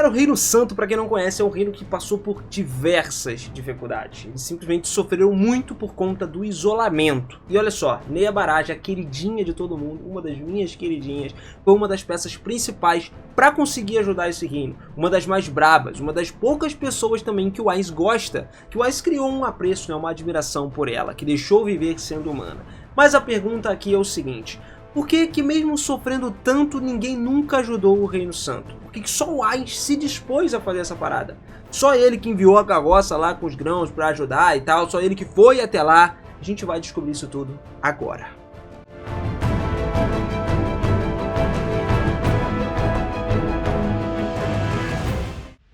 Cara, o Reino Santo, pra quem não conhece, é um reino que passou por diversas dificuldades. Eles simplesmente sofreram muito por conta do isolamento. E olha só, Neia Baraja, a queridinha de todo mundo, uma das minhas queridinhas, foi uma das peças principais pra conseguir ajudar esse reino. Uma das mais brabas, uma das poucas pessoas também que o Ainz gosta, que o Ainz criou um apreço, né, uma admiração por ela, que deixou viver sendo humana. Mas a pergunta aqui é o seguinte: por que que mesmo sofrendo tanto, ninguém nunca ajudou o Reino Santo? Por que que só o Ainz se dispôs a fazer essa parada? Só ele que enviou a carroça lá com os grãos pra ajudar e tal, só ele que foi até lá. A gente vai descobrir isso tudo agora.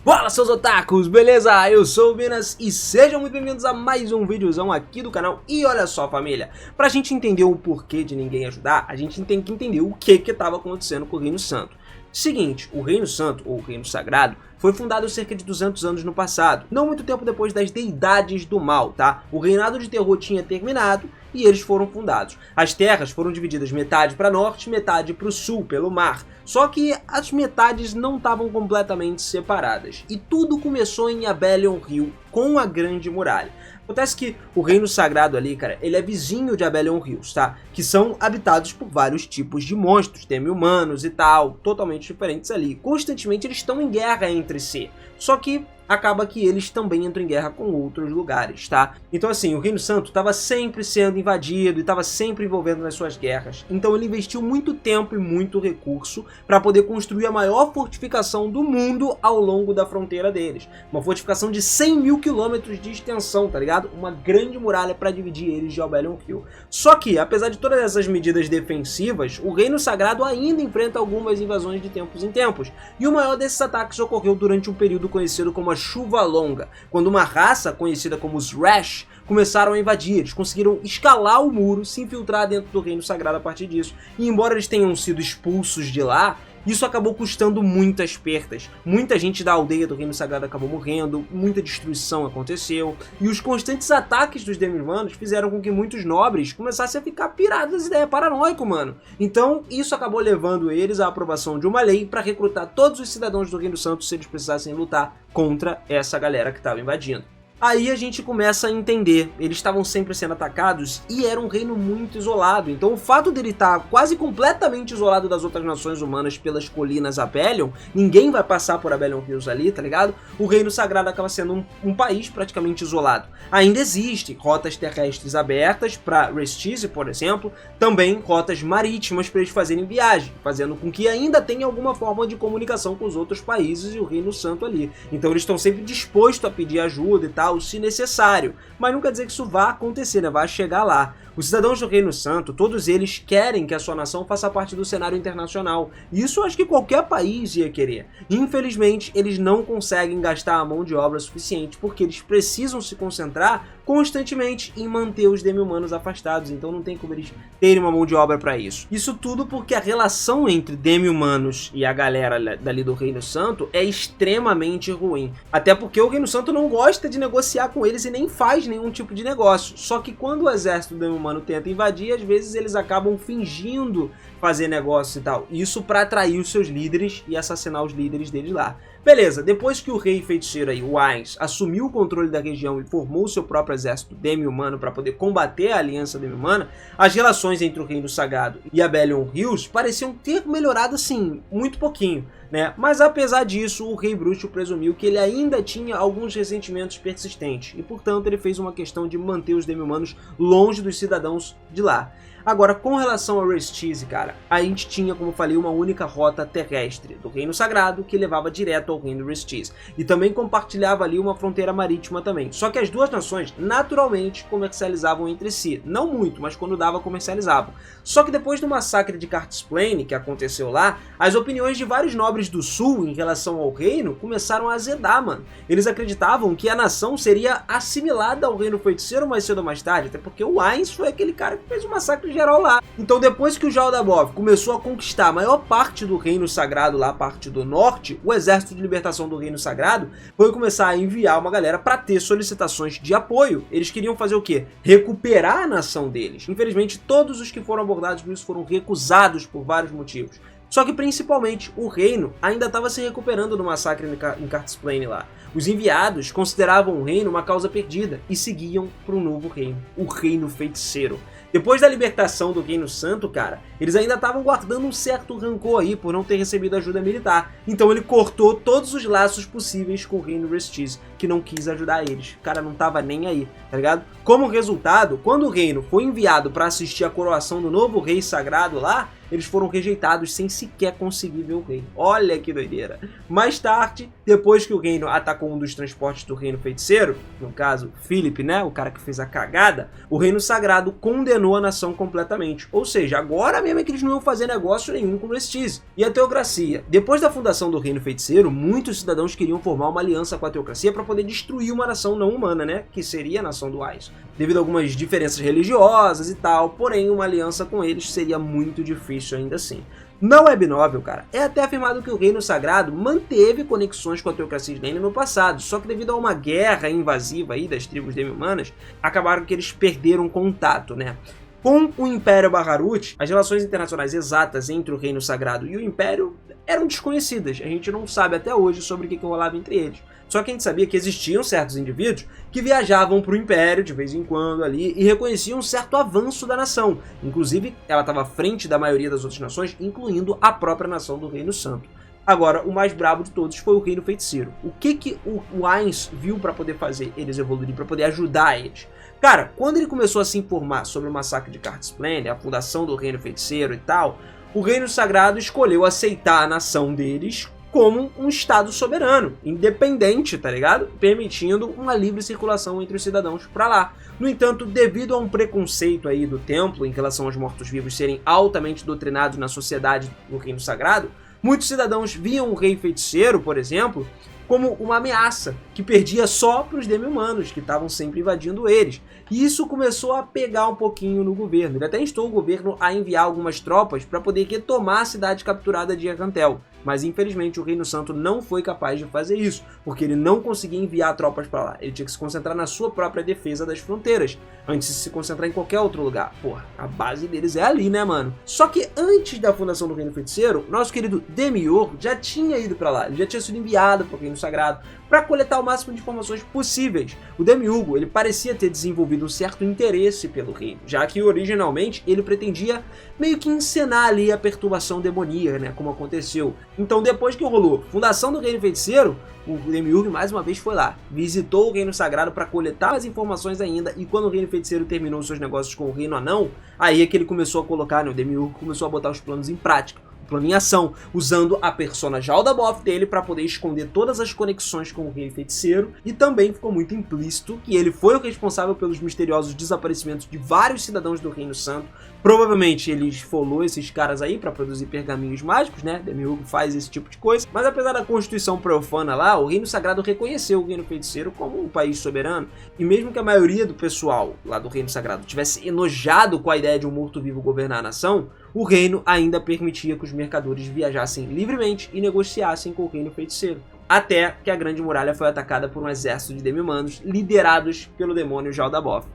Fala, seus otakus, beleza? Eu sou o Minas e sejam muito bem-vindos a mais um videozão aqui do canal. E olha só, família, pra gente entender o porquê de ninguém ajudar, a gente tem que entender o que estava acontecendo com o Reino Santo. Seguinte, o Reino Santo, ou Reino Sagrado, foi fundado cerca de 200 anos no passado, não muito tempo depois das Deidades do Mal, tá? O reinado de terror tinha terminado e eles foram fundados. As terras foram divididas metade para norte, metade para o sul, pelo mar. Só que as metades não estavam completamente separadas. E tudo começou em Abelion Hill, com a Grande Muralha. Acontece que o Reino Sagrado ali, cara, ele é vizinho de Abelion Hills, tá? Que são habitados por vários tipos de monstros, demi-humanos e tal, totalmente diferentes ali. Constantemente eles estão em guerra entre si. Só que acaba que eles também entram em guerra com outros lugares, tá? Então assim, o Reino Santo estava sempre sendo invadido e estava sempre envolvendo nas suas guerras. Então ele investiu muito tempo e muito recurso para poder construir a maior fortificação do mundo ao longo da fronteira deles. Uma fortificação de 100 mil quilômetros de extensão, tá ligado? Uma grande muralha para dividir eles de Abelion Hill. Só que, apesar de todas essas medidas defensivas, o Reino Sagrado ainda enfrenta algumas invasões de tempos em tempos. E o maior desses ataques ocorreu durante um período conhecido como a Chuva Longa, quando uma raça conhecida como os Rash começaram a invadir. Eles conseguiram escalar o muro, se infiltrar dentro do Reino Sagrado a partir disso. E embora eles tenham sido expulsos de lá, isso acabou custando muitas perdas. Muita gente da aldeia do Reino Sagrado acabou morrendo, muita destruição aconteceu, e os constantes ataques dos demi-humanos fizeram com que muitos nobres começassem a ficar pirados das ideias, paranoico, mano. Então isso acabou levando eles à aprovação de uma lei para recrutar todos os cidadãos do Reino Santo se eles precisassem lutar contra essa galera que estava invadindo. Aí a gente começa a entender, eles estavam sempre sendo atacados e era um reino muito isolado, então o fato dele estar quase completamente isolado das outras nações humanas pelas colinas Abelion, ninguém vai passar por Abelion Hills ali, tá ligado? O Reino Sagrado acaba sendo um país praticamente isolado. Ainda existem rotas terrestres abertas para Restize, por exemplo, também rotas marítimas para eles fazerem viagem, fazendo com que ainda tenha alguma forma de comunicação com os outros países e o Reino Santo ali. Então eles estão sempre dispostos a pedir ajuda e tal, se necessário, mas não quer dizer que isso vá acontecer, né? Vai chegar lá. Os cidadãos do Reino Santo, todos eles querem que a sua nação faça parte do cenário internacional. Isso eu acho que qualquer país ia querer. Infelizmente, eles não conseguem gastar a mão de obra suficiente, porque eles precisam se concentrar constantemente em manter os demi-humanos afastados, então não tem como eles terem uma mão de obra para isso. Isso tudo porque a relação entre demi-humanos e a galera dali do Reino Santo é extremamente ruim. Até porque o Reino Santo não gosta de negociar com eles e nem faz nenhum tipo de negócio. Só que quando o exército demi-humano tenta invadir, às vezes eles acabam fingindo fazer negócio e tal. Isso para atrair os seus líderes e assassinar os líderes deles lá. Beleza, depois que o rei feiticeiro aí, o Ainz, assumiu o controle da região e formou seu próprio exército demi-humano para poder combater a aliança demi-humana, as relações entre o Reino Sagrado e Abelion Hills pareciam ter melhorado assim, muito pouquinho, né? Mas apesar disso, o rei bruxo presumiu que ele ainda tinha alguns ressentimentos persistentes e, portanto, ele fez uma questão de manter os demi-humanos longe dos cidadãos de lá. Agora, com relação a Restize, cara, a gente tinha, como eu falei, uma única rota terrestre do Reino Sagrado que levava direto ao Reino Restize. E também compartilhava ali uma fronteira marítima também. Só que as duas nações naturalmente comercializavam entre si. Não muito, mas quando dava comercializavam. Só que depois do massacre de Cartisplane, que aconteceu lá, as opiniões de vários nobres do sul em relação ao reino começaram a azedar, mano. Eles acreditavam que a nação seria assimilada ao Reino Feiticeiro mais cedo ou mais tarde, até porque o Ainz foi aquele cara que fez o massacre geral lá. Então depois que o Jaldabov começou a conquistar a maior parte do Reino Sagrado lá, a parte do norte, o exército de libertação do Reino Sagrado foi começar a enviar uma galera para ter solicitações de apoio. Eles queriam fazer o quê? Recuperar a nação deles. Infelizmente todos os que foram abordados por isso foram recusados por vários motivos. Só que principalmente o reino ainda estava se recuperando do massacre em Cartisplane lá. Os enviados consideravam o reino uma causa perdida e seguiam para um novo reino, o Reino Feiticeiro. Depois da libertação do Reino Santo, cara, eles ainda estavam guardando um certo rancor aí por não ter recebido ajuda militar. Então ele cortou todos os laços possíveis com o Reino Restis, que não quis ajudar eles. O cara não tava nem aí, tá ligado? Como resultado, quando o reino foi enviado para assistir a coroação do novo rei sagrado lá, eles foram rejeitados sem sequer conseguir ver o rei. Olha que doideira. Mais tarde, depois que o reino atacou um dos transportes do Reino Feiticeiro, no caso, Philip, né, o cara que fez a cagada, o Reino Sagrado condenou a nação completamente. Ou seja, agora mesmo é que eles não iam fazer negócio nenhum com o Restis. E a teocracia? Depois da fundação do Reino Feiticeiro, muitos cidadãos queriam formar uma aliança com a teocracia para poder destruir uma nação não humana, né, que seria a nação do Ais. Devido a algumas diferenças religiosas e tal, porém uma aliança com eles seria muito difícil ainda assim. Na web novel, cara, é até afirmado que o Reino Sagrado manteve conexões com a teocracia Slane no passado, só que devido a uma guerra invasiva aí das tribos demi-humanas, acabaram que eles perderam contato, né? Com o Império Baharut, as relações internacionais exatas entre o Reino Sagrado e o Império eram desconhecidas. A gente não sabe até hoje sobre o que rolava entre eles. Só que a gente sabia que existiam certos indivíduos que viajavam para o Império de vez em quando ali e reconheciam um certo avanço da nação. Inclusive, ela estava à frente da maioria das outras nações, incluindo a própria nação do Reino Santo. Agora, o mais brabo de todos foi o Reino Feiticeiro. O que o Ainz viu para poder fazer eles evoluírem, para poder ajudar eles? Cara, quando ele começou a se informar sobre o massacre de Cartisplane, a fundação do Reino Feiticeiro e tal, o Reino Sagrado escolheu aceitar a nação deles como um estado soberano, independente, tá ligado? Permitindo uma livre circulação entre os cidadãos pra lá. No entanto, devido a um preconceito aí do templo em relação aos mortos-vivos serem altamente doutrinados na sociedade do Reino Sagrado, muitos cidadãos viam o Rei Feiticeiro, por exemplo, como uma ameaça, que perdia só para os demi-humanos, que estavam sempre invadindo eles. E isso começou a pegar um pouquinho no governo. Ele até instou o governo a enviar algumas tropas para poder retomar a cidade capturada de Argantel. Mas infelizmente o Reino Santo não foi capaz de fazer isso, porque ele não conseguia enviar tropas para lá. Ele tinha que se concentrar na sua própria defesa das fronteiras, antes de se concentrar em qualquer outro lugar. Porra, a base deles é ali, né, mano? Só que antes da fundação do Reino Feiticeiro, nosso querido Demiurgo já tinha ido para lá. Ele já tinha sido enviado para o Reino Sagrado para coletar o máximo de informações possíveis. O Demiurgo, ele parecia ter desenvolvido um certo interesse pelo reino, já que originalmente ele pretendia meio que encenar ali a perturbação demoníaca, né, como aconteceu. Então depois que rolou a fundação do Reino Feiticeiro, o Demiurgo mais uma vez foi lá, visitou o Reino Sagrado para coletar as informações ainda, e quando o Reino Feiticeiro terminou seus negócios com o Reino Anão, aí é que ele começou a colocar, né, o Demiurgo começou a botar os planos em prática. Plano em ação, usando a persona Jaldabaoth dele para poder esconder todas as conexões com o Rei Feiticeiro, e também ficou muito implícito que ele foi o responsável pelos misteriosos desaparecimentos de vários cidadãos do Reino Santo. Provavelmente ele esfolou esses caras aí para produzir pergaminhos mágicos, né? Demiurgo faz esse tipo de coisa. Mas apesar da Constituição profana lá, o Reino Sagrado reconheceu o Reino Feiticeiro como um país soberano. E mesmo que a maioria do pessoal lá do Reino Sagrado tivesse enojado com a ideia de um morto-vivo governar a nação, o reino ainda permitia que os mercadores viajassem livremente e negociassem com o Reino Feiticeiro. Até que a Grande Muralha foi atacada por um exército de demi-humanos liderados pelo demônio Jaldabaoth.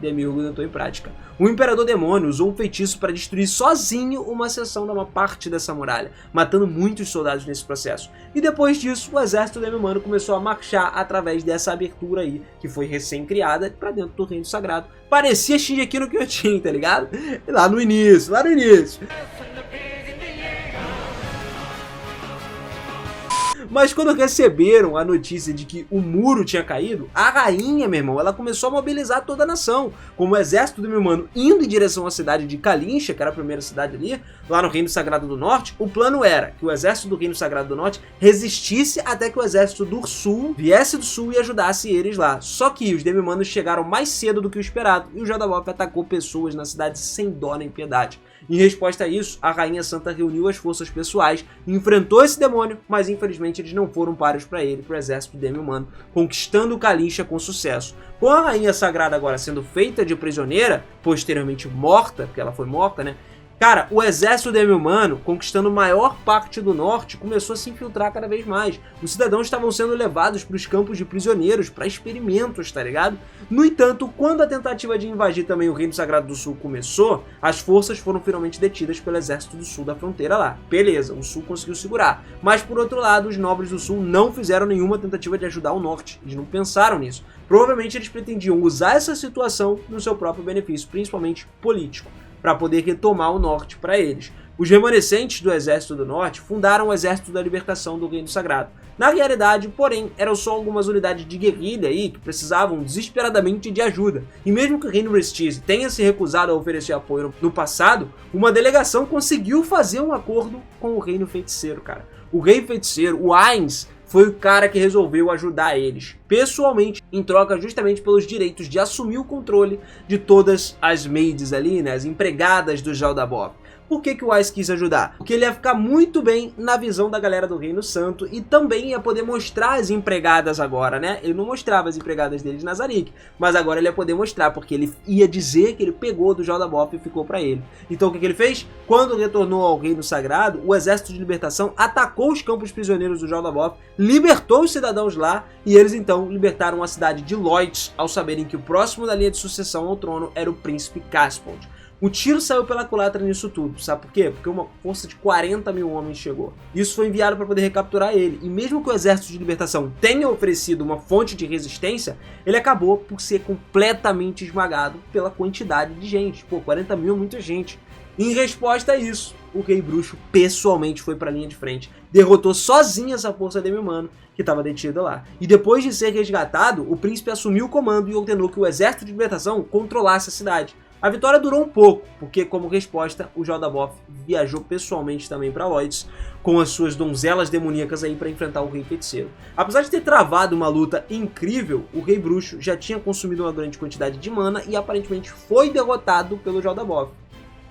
Demiurgo botou em prática. O Imperador Demônio usou um feitiço para destruir sozinho uma seção de uma parte dessa muralha, matando muitos soldados nesse processo. E depois disso, o exército demi-humano começou a marchar através dessa abertura aí, que foi recém-criada, para dentro do Reino Sagrado. Parecia Shingeki no Kyojin, tá ligado? Lá no início, lá no início. Mas quando receberam a notícia de que o muro tinha caído, a rainha, meu irmão, ela começou a mobilizar toda a nação. Como o exército demi-humano indo em direção à cidade de Kalincha, que era a primeira cidade ali, lá no Reino Sagrado do Norte, o plano era que o exército do Reino Sagrado do Norte resistisse até que o exército do Sul viesse do Sul e ajudasse eles lá. Só que os demi-humanos chegaram mais cedo do que o esperado, e o Jaldabaoth atacou pessoas na cidade sem dó nem piedade. Em resposta a isso, a Rainha Santa reuniu as forças pessoais, enfrentou esse demônio, mas infelizmente eles não foram páreos para ele, para o exército demi-humano, conquistando Kalincha com sucesso. Com a Rainha Sagrada agora sendo feita de prisioneira, posteriormente morta, porque ela foi morta, né? Cara, o exército demi-humano, conquistando maior parte do norte, começou a se infiltrar cada vez mais. Os cidadãos estavam sendo levados para os campos de prisioneiros, para experimentos, tá ligado? No entanto, quando a tentativa de invadir também o Reino Sagrado do Sul começou, as forças foram finalmente detidas pelo exército do sul da fronteira lá. Beleza, o sul conseguiu segurar. Mas por outro lado, os nobres do sul não fizeram nenhuma tentativa de ajudar o norte. Eles não pensaram nisso. Provavelmente eles pretendiam usar essa situação no seu próprio benefício, principalmente político, para poder retomar o norte para eles. Os remanescentes do Exército do Norte fundaram o Exército da Libertação do Reino Sagrado. Na realidade, porém, eram só algumas unidades de guerrilha aí que precisavam desesperadamente de ajuda. E mesmo que Henry Steeze tenha se recusado a oferecer apoio no passado, uma delegação conseguiu fazer um acordo com o Reino Feiticeiro, cara. O Rei Feiticeiro, o Ainz, foi o cara que resolveu ajudar eles, pessoalmente, em troca justamente pelos direitos de assumir o controle de todas as maids ali, né, as empregadas do Jaldabov. Por que o Ainz quis ajudar? Porque ele ia ficar muito bem na visão da galera do Reino Santo e também ia poder mostrar as empregadas agora, né? Ele não mostrava as empregadas dele de Nazarick, mas agora ele ia poder mostrar, porque ele ia dizer que ele pegou do Jaldabov e ficou pra ele. Então o que ele fez? Quando retornou ao Reino Sagrado, o Exército de Libertação atacou os campos prisioneiros do Jaldabov, libertou os cidadãos lá e eles então libertaram a cidade de Lloyds ao saberem que o próximo da linha de sucessão ao trono era o Príncipe Caspond. O tiro saiu pela culatra nisso tudo, sabe por quê? Porque uma força de 40 mil homens chegou. Isso foi enviado para poder recapturar ele, e mesmo que o Exército de Libertação tenha oferecido uma fonte de resistência, ele acabou por ser completamente esmagado pela quantidade de gente. Pô, 40 mil é muita gente. Em resposta a isso, o Rei Bruxo pessoalmente foi para a linha de frente, derrotou sozinho essa força demi-humano que estava detida lá. E depois de ser resgatado, o príncipe assumiu o comando e ordenou que o Exército de Libertação controlasse a cidade. A vitória durou um pouco, porque como resposta, o Jaldabov viajou pessoalmente também para Lloyds, com as suas donzelas demoníacas aí para enfrentar o Rei Feiticeiro. Apesar de ter travado uma luta incrível, o Rei Bruxo já tinha consumido uma grande quantidade de mana e aparentemente foi derrotado pelo Jaldabov.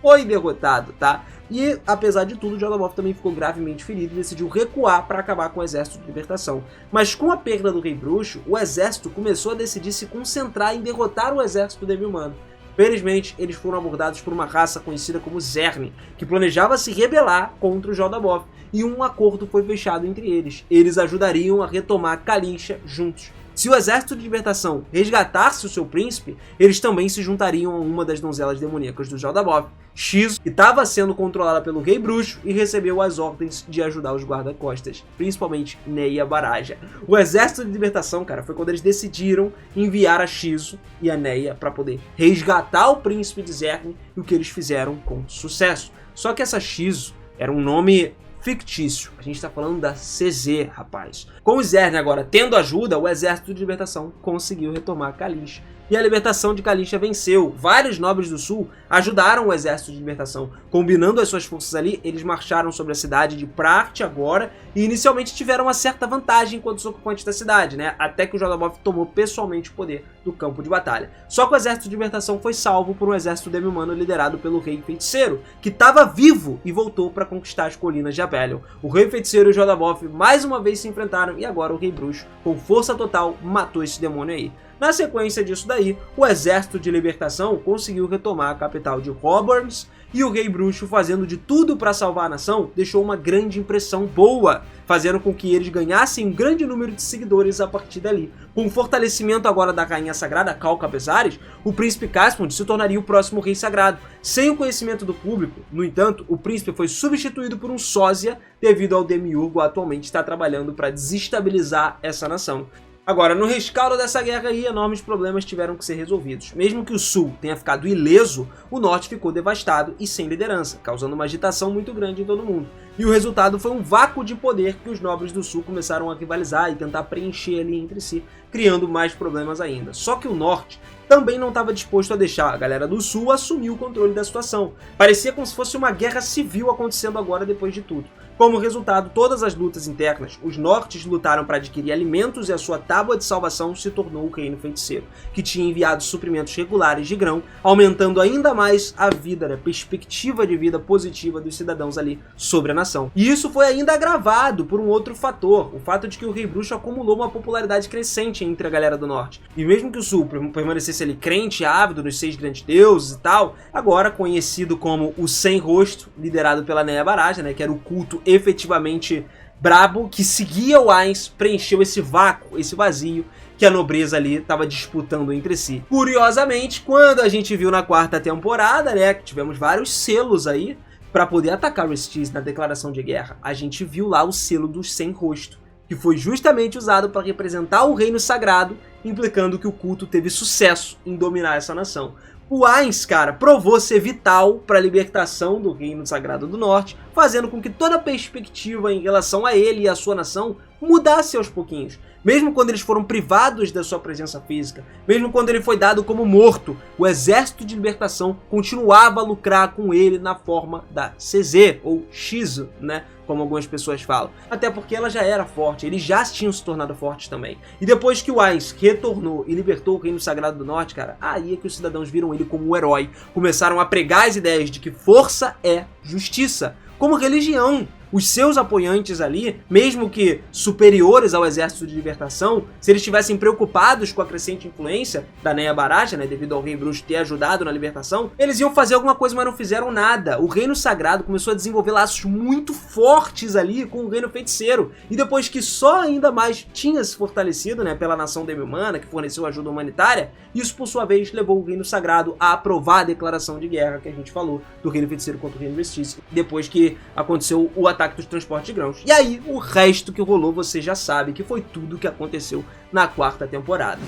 Foi derrotado, tá? E, apesar de tudo, o Jaldabov também ficou gravemente ferido e decidiu recuar para acabar com o Exército de Libertação. Mas com a perda do Rei Bruxo, o exército começou a decidir se concentrar em derrotar o exército demi-humano. Felizmente, eles foram abordados por uma raça conhecida como Zerni, que planejava se rebelar contra o Jaldabov, e um acordo foi fechado entre eles. Eles ajudariam a retomar Kalisha juntos. Se o Exército de Libertação resgatasse o seu príncipe, eles também se juntariam a uma das donzelas demoníacas do Jaldabov, Shizu, que estava sendo controlada pelo Rei Bruxo e recebeu as ordens de ajudar os guarda-costas, principalmente Neia Baraja. O Exército de Libertação, cara, foi quando eles decidiram enviar a Shizu e a Neia para poder resgatar o príncipe de Zerni, e o que eles fizeram com sucesso. Só que essa Shizu era um nome fictício. A gente tá falando da CZ, rapaz. Com o Zerni agora tendo ajuda, o Exército de Libertação conseguiu retomar Kalisha. E a libertação de Kalisha venceu. Vários nobres do sul ajudaram o Exército de Libertação. Combinando as suas forças ali, eles marcharam sobre a cidade de Prakt agora e inicialmente tiveram uma certa vantagem enquanto os ocupantes da cidade, né? Até que o Jaldabov tomou pessoalmente o poder do campo de batalha. Só que o Exército de Libertação foi salvo por um exército demi-humano liderado pelo Rei Feiticeiro, que estava vivo e voltou para conquistar as colinas de Abelion. O Rei Feiticeiro e o Jaldabov mais uma vez se enfrentaram e agora o Rei Bruxo, com força total, matou esse demônio aí. Na sequência disso daí, o Exército de Libertação conseguiu retomar a capital de Roborns e o Rei Bruxo, fazendo de tudo para salvar a nação, deixou uma grande impressão boa, fazendo com que eles ganhassem um grande número de seguidores a partir dali. Com o fortalecimento agora da Rainha Sagrada, Calca Bezares, o Príncipe Caspond se tornaria o próximo Rei Sagrado. Sem o conhecimento do público, no entanto, o príncipe foi substituído por um sósia devido ao Demiurgo atualmente estar trabalhando para desestabilizar essa nação. Agora, no rescaldo dessa guerra aí, enormes problemas tiveram que ser resolvidos. Mesmo que o sul tenha ficado ileso, o norte ficou devastado e sem liderança, causando uma agitação muito grande em todo mundo. E o resultado foi um vácuo de poder que os nobres do sul começaram a rivalizar e tentar preencher ali entre si, criando mais problemas ainda. Só que o norte também não estava disposto a deixar a galera do sul assumir o controle da situação. Parecia como se fosse uma guerra civil acontecendo agora depois de tudo. Como resultado, todas as lutas internas, os nortes lutaram para adquirir alimentos e a sua tábua de salvação se tornou o Reino Feiticeiro, que tinha enviado suprimentos regulares de grão, aumentando ainda mais a vida, a perspectiva de vida positiva dos cidadãos ali sobre a nação. E isso foi ainda agravado por um outro fator, o fato de que o Rei Bruxo acumulou uma popularidade crescente entre a galera do norte. E mesmo que o sul permanecesse ali crente e ávido nos 6 grandes deuses e tal, agora conhecido como o Sem Rosto, liderado pela Neia Baraja, né, que era o culto efetivamente brabo, que seguia o Ainz, preencheu esse vácuo, esse vazio que a nobreza ali estava disputando entre si. Curiosamente, quando a gente viu na 4ª temporada, né, que tivemos vários selos aí para poder atacar Restiz na declaração de guerra, a gente viu lá o selo do Sem Rosto, que foi justamente usado para representar o reino sagrado, implicando que o culto teve sucesso em dominar essa nação. O Ainz, cara, provou ser vital para a libertação do Reino Sagrado do Norte, fazendo com que toda a perspectiva em relação a ele e a sua nação mudasse aos pouquinhos. Mesmo quando eles foram privados da sua presença física, mesmo quando ele foi dado como morto, o Exército de Libertação continuava a lucrar com ele na forma da CZ, ou Shizu, né? Como algumas pessoas falam. Até porque ela já era forte, eles já tinham se tornado fortes também. E depois que o Ainz retornou e libertou o Reino Sagrado do Norte, cara, aí é que os cidadãos viram ele como um herói. Começaram a pregar as ideias de que força é justiça, como religião. Os seus apoiantes ali, mesmo que superiores ao Exército de Libertação, se eles estivessem preocupados com a crescente influência da Neia Baraja, né, devido ao Rei Bruxo ter ajudado na libertação, eles iam fazer alguma coisa, mas não fizeram nada. O Reino Sagrado começou a desenvolver laços muito fortes ali com o Reino Feiticeiro, e depois que só ainda mais tinha se fortalecido, né, pela nação demi-humana, que forneceu ajuda humanitária, isso por sua vez levou o Reino Sagrado a aprovar a declaração de guerra que a gente falou do Reino Feiticeiro contra o Reino Restiz, depois que aconteceu o ataque dos transportes de grãos. E aí, o resto que rolou você já sabe, que foi tudo que aconteceu na 4ª temporada.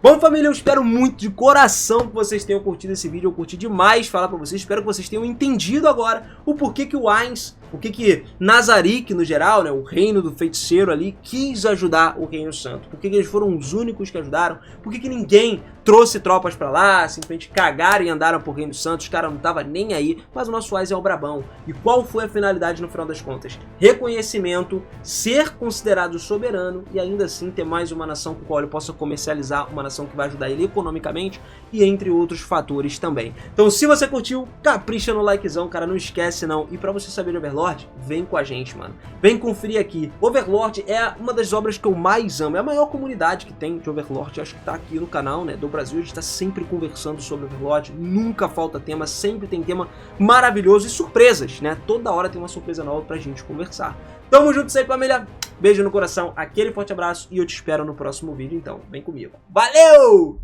Bom, família, eu espero muito de coração que vocês tenham curtido esse vídeo. Eu curti demais falar pra vocês. Espero que vocês tenham entendido agora o porquê que o Ainz, o que Nazarick, no geral, né, o reino do feiticeiro ali, quis ajudar o Reino Santo. Por que eles foram os únicos que ajudaram? Por que ninguém trouxe tropas pra lá, simplesmente cagaram e andaram pro Reino Santo, os caras não estavam nem aí, mas o nosso Ainz é o brabão. E qual foi a finalidade no final das contas? Reconhecimento, ser considerado soberano e ainda assim ter mais uma nação com a qual ele possa comercializar, uma nação que vai ajudar ele economicamente e entre outros fatores também. Então, se você curtiu, capricha no likezão, cara, não esquece não. E pra você saber de Overlord, vem com a gente, mano. Vem conferir aqui. Overlord é uma das obras que eu mais amo, é a maior comunidade que tem de Overlord, acho que tá aqui no canal, né, do Brasil. A gente tá sempre conversando sobre Overlord, nunca falta tema, sempre tem tema maravilhoso e surpresas, né, toda hora tem uma surpresa nova pra gente conversar. Tamo junto sempre, família. Beijo no coração, aquele forte abraço e eu te espero no próximo vídeo, então vem comigo. Valeu!